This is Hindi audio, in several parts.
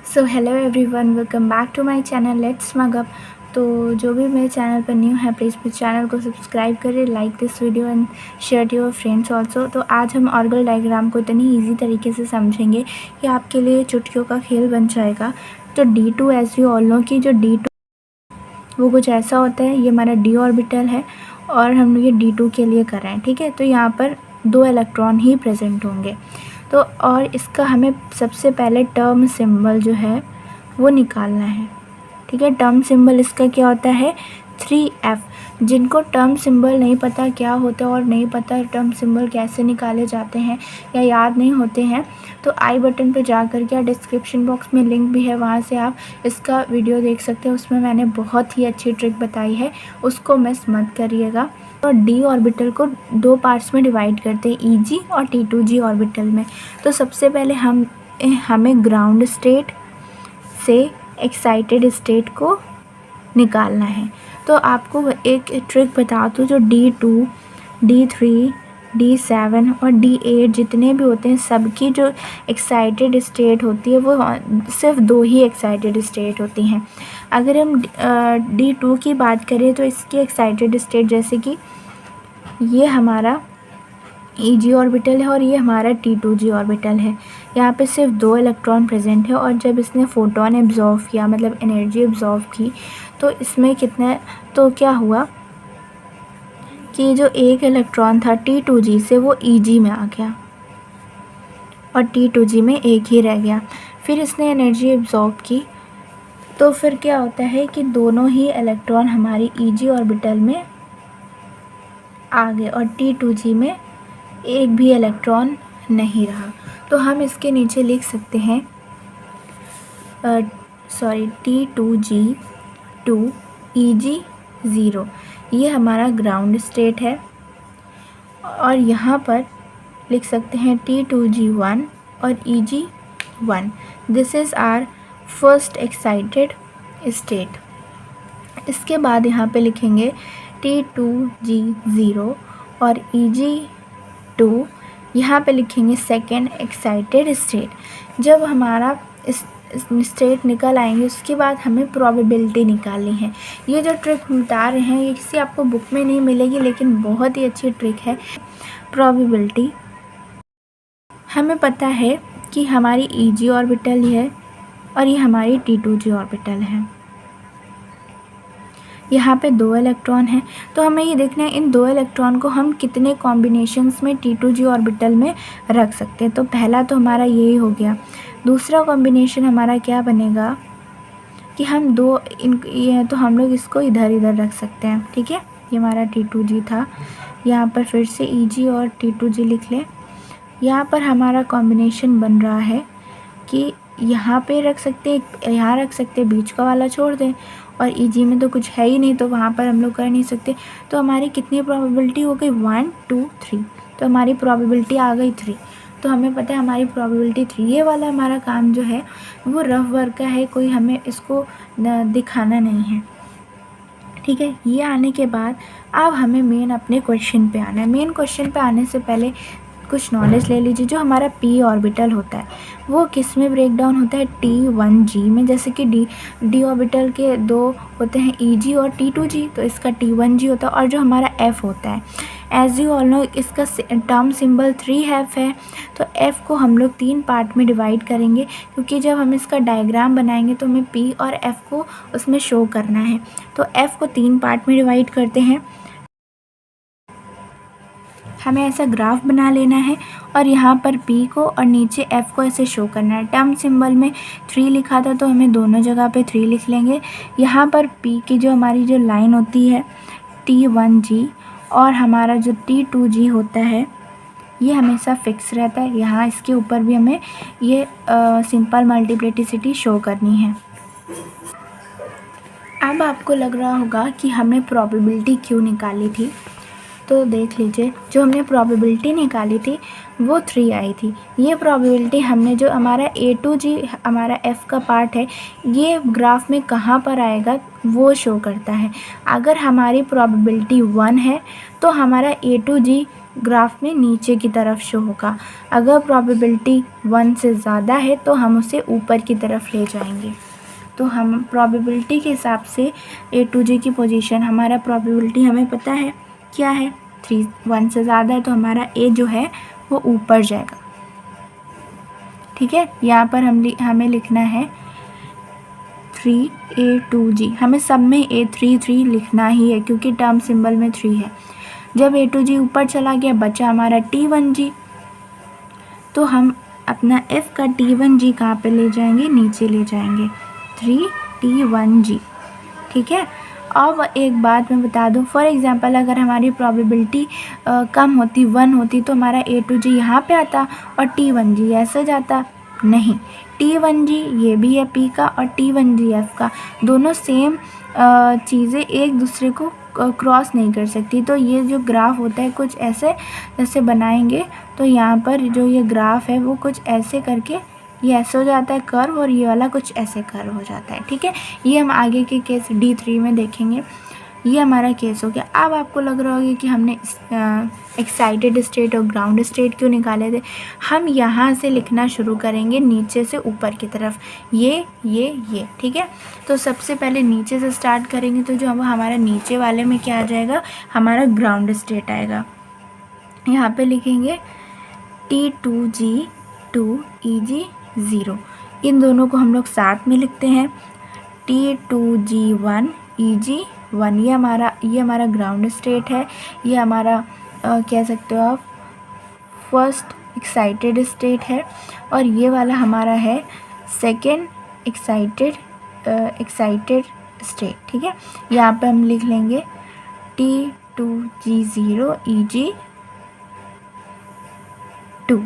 So hello everyone, welcome back to my channel let's smug up. तो जो भी मेरे चैनल पर न्यू है प्लीज़ मेरे चैनल को सब्सक्राइब करें, like this video and share to your friends also. तो आज हम ऑर्गल डायग्राम को इतनी ईजी तरीके से समझेंगे कि आपके लिए चुटकियों का खेल बन जाएगा। तो D2 as you all know कि जो D2 वो कुछ ऐसा होता है, ये हमारा D ऑर्बिटल है और हम ये D2 के लिए कर रहे हैं, ठीक है। तो यहाँ पर 2 इलेक्ट्रॉन ही प्रेजेंट होंगे। तो और इसका हमें सबसे पहले टर्म सिंबल जो है वो निकालना है, ठीक है। टर्म सिंबल इसका क्या होता है 3F। जिनको टर्म सिंबल नहीं पता क्या होता है और नहीं पता टर्म सिंबल कैसे निकाले जाते हैं या याद नहीं होते हैं, तो आई बटन पर जा कर के डिस्क्रिप्शन बॉक्स में लिंक भी है, वहाँ से आप इसका वीडियो देख सकते हैं। उसमें मैंने बहुत ही अच्छी ट्रिक बताई है, उसको मिस मत करिएगा। और डी ऑर्बिटल को 2 पार्ट्स में डिवाइड करते हैं, EG और T2G ऑर्बिटल में। तो सबसे पहले हमें ग्राउंड स्टेट से एक्साइटेड स्टेट को निकालना है। तो आपको एक ट्रिक बता दूँ, जो D2, D3, D7 और D8 जितने भी होते हैं, सबकी जो एक्साइटेड स्टेट होती है वो सिर्फ 2 ही एक्साइटेड स्टेट होती हैं। अगर हम D2 की बात करें तो इसकी एक्साइटेड स्टेट, जैसे कि ये हमारा EG ऑर्बिटल है और ये हमारा T2G ऑर्बिटल है। यहाँ पे सिर्फ 2 इलेक्ट्रॉन प्रेजेंट है और जब इसने फोटोन एब्जॉर्व किया, मतलब एनर्जी एब्जॉर्व की, तो इसमें कितना, तो क्या हुआ कि जो एक इलेक्ट्रॉन था T2G से वो EG में आ गया और T2G में एक ही रह गया। फिर इसने एनर्जी एब्जॉर्व की, तो फिर क्या होता है कि दोनों ही इलेक्ट्रॉन हमारी EG ऑर्बिटल में आ गए और T2G में एक भी इलेक्ट्रॉन नहीं रहा। तो हम इसके नीचे लिख सकते हैं T2G 2 EG 0, ये हमारा ग्राउंड स्टेट है। और यहाँ पर लिख सकते हैं T2G 1 और EG 1, this is our first excited state. इसके बाद यहाँ पे लिखेंगे T2G 0 और EG 2, यहाँ पे लिखेंगे सेकेंड एक्साइटेड स्टेट। जब हमारा इस स्टेट निकल आएंगे उसके बाद हमें प्रोबेबिलिटी निकालनी है। ये जो ट्रिक बता रहे हैं ये किसी आपको बुक में नहीं मिलेगी, लेकिन बहुत ही अच्छी ट्रिक है। प्रोबेबिलिटी हमें पता है कि हमारी EG ऑर्बिटल है और ये हमारी T2G ऑर्बिटल है। यहाँ पे 2 इलेक्ट्रॉन हैं, तो हमें ये देखना है इन 2 इलेक्ट्रॉन को हम कितने कॉम्बिनेशंस में T2G ऑर्बिटल में रख सकते हैं। तो पहला तो हमारा यही हो गया। दूसरा कॉम्बिनेशन हमारा क्या बनेगा कि हम ये तो हम लोग इसको इधर इधर रख सकते हैं, ठीक है। ये हमारा T2G था, यहाँ पर फिर से EG और T2G लिख लें। यहाँ पर हमारा कॉम्बिनेशन बन रहा है कि यहाँ पे रख सकते हैं, यहाँ रख सकते हैं, बीच का वाला छोड़ दें, और EG में तो कुछ है ही नहीं तो वहाँ पर हम लोग कर नहीं सकते। तो हमारी कितनी प्रोबेबिलिटी हो गई 1 2 3, तो हमारी प्रोबेबिलिटी आ गई 3। तो हमें पता है हमारी प्रोबेबिलिटी 3। ये वाला हमारा काम जो है वो रफ वर्क का है, कोई हमें इसको दिखाना नहीं है, ठीक है। ये आने के बाद अब हमें मेन अपने क्वेश्चन पे आना है। मेन क्वेश्चन पे आने से पहले कुछ नॉलेज ले लीजिए। जो हमारा p ऑर्बिटल होता है वो किस में ब्रेक डाउन होता है, T1G में। जैसे कि D ऑर्बिटल के 2 होते हैं, EG और T2G, तो इसका T1G होता है। और जो हमारा F होता है, एज यू ऑल नो, इसका टर्म सिंबल 3F है। तो F को हम लोग 3 पार्ट में डिवाइड करेंगे, क्योंकि जब हम इसका डायग्राम बनाएंगे तो हमें P और F को उसमें शो करना है। तो F को 3 पार्ट में डिवाइड करते हैं। हमें ऐसा ग्राफ बना लेना है और यहाँ पर P को और नीचे F को ऐसे शो करना है। टर्म सिंबल में 3 लिखा था तो हमें दोनों जगह पे 3 लिख लेंगे। यहाँ पर P की जो हमारी जो लाइन होती है T1G और हमारा जो T2G होता है ये हमेशा फिक्स रहता है। यहाँ इसके ऊपर भी हमें ये सिंपल मल्टीप्लिसिटी शो करनी है। अब आपको लग रहा होगा कि हमने प्रोबेबिलिटी क्यों निकाली थी, तो देख लीजिए। जो हमने प्रोबेबिलिटी निकाली थी वो 3 आई थी। ये प्रोबेबिलिटी हमने, जो हमारा A2G हमारा F का पार्ट है, ये ग्राफ में कहाँ पर आएगा वो शो करता है। अगर हमारी प्रोबेबिलिटी 1 है तो हमारा A2G ग्राफ में नीचे की तरफ शो होगा। अगर प्रोबेबिलिटी 1 से ज़्यादा है तो हम उसे ऊपर की तरफ ले जाएंगे। तो हम प्रोबेबिलिटी के हिसाब से A to G की पोजीशन, हमारा प्रोबेबिलिटी हमें पता है क्या है, 1 से ज़्यादा है तो हमारा A जो है वो ऊपर जाएगा। ठीक है, यहाँ पर हमें लिखना है 3A to G। हमें सब में A3 लिखना ही है क्योंकि टर्म सिंबल में 3 है। जब A to G ऊपर चला गया, बचा हमारा T1G। तो हम अपना F का T1G कहाँ पे ले जाएंगे, नीचे ले जाएंगे, 3T1G। ठीक है। अब एक बात मैं बता दूं, फॉर एग्जांपल अगर हमारी प्रोबेबिलिटी कम होती, 1 होती, तो हमारा A to G यहाँ पे आता और T1G ऐसे जाता। नहीं, T1G ये भी है P का और T1G F का, दोनों सेम चीज़ें एक दूसरे को क्रॉस नहीं कर सकती। तो ये जो ग्राफ होता है कुछ ऐसे जैसे बनाएंगे, तो यहाँ पर जो ये ग्राफ है वो कुछ ऐसे करके ये ऐसे हो जाता है कर्व, और ये वाला कुछ ऐसे कर्व हो जाता है। ठीक है, ये हम आगे के केस D3 में देखेंगे। ये हमारा केस हो गया। अब आपको लग रहा होगा कि हमने एक्साइटेड स्टेट और ग्राउंड स्टेट क्यों निकाले थे। हम यहाँ से लिखना शुरू करेंगे नीचे से ऊपर की तरफ, ये। ठीक है, तो सबसे पहले नीचे से स्टार्ट करेंगे, तो जो हमारा नीचे वाले में क्या आ जाएगा, हमारा ग्राउंड स्टेट आएगा। यहाँ पे लिखेंगे T2G 2EG 0। इन दोनों को हम लोग साथ में लिखते हैं, T2G 1 EG 1। ये हमारा ग्राउंड स्टेट है, ये हमारा कह सकते हो आप फर्स्ट एक्साइटेड स्टेट है, और ये वाला हमारा है सेकेंड एक्साइटेड स्टेट। ठीक है, यहाँ पे हम लिख लेंगे T2G 0 EG 2।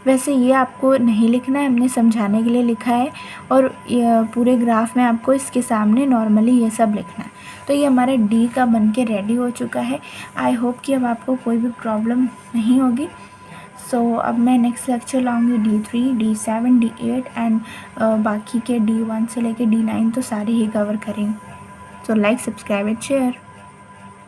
वैसे ये आपको नहीं लिखना है, हमने समझाने के लिए लिखा है, और पूरे ग्राफ में आपको इसके सामने नॉर्मली ये सब लिखना है। तो ये हमारा D का बन के रेडी हो चुका है। आई होप कि अब आपको कोई भी प्रॉब्लम नहीं होगी। सो अब मैं next lecture लाऊंगी D3, D7, D8 and बाकी के D1 से लेके D9 तो सारे ही कवर करेंगे। So like, subscribe and share.